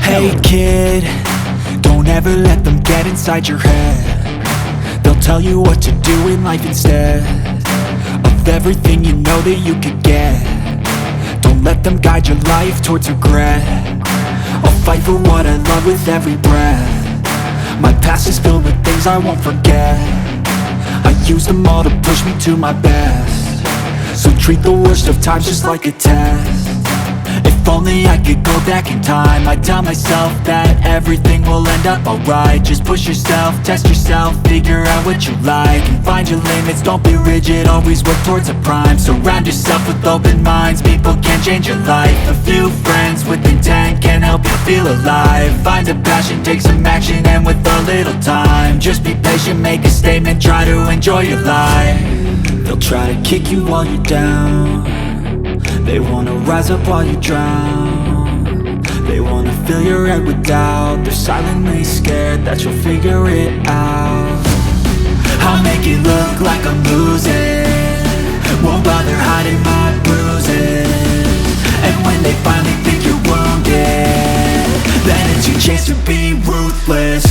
Hey kid, don't ever let them get inside your head. They'll tell you what to do in life instead of everything you know that you could get. Don't let them guide your life towards regret. I'll fight for what I love with every breath. My past is filled with things I won't forget. I use them all to push me to my best. So treat the worst of times just like a test. If only I could go back in time, I'd tell myself that everything will end up alright. Just push yourself, test yourself, figure out what you like, and find your limits, don't be rigid, always work towards a prime. Surround yourself with open minds, people can change your life. A few friends with intent can help you feel alive. Find a passion, take some action, and with a little time, just be patient, make a statement, try to enjoy your life. They'll try to kick you while you're down. They wanna rise up while you drown. They wanna fill your head with doubt. They're silently scared that you'll figure it out. I'll make it look like I'm losing, won't bother hiding my bruises. And when they finally think you're wounded, then it's your chance to be ruthless.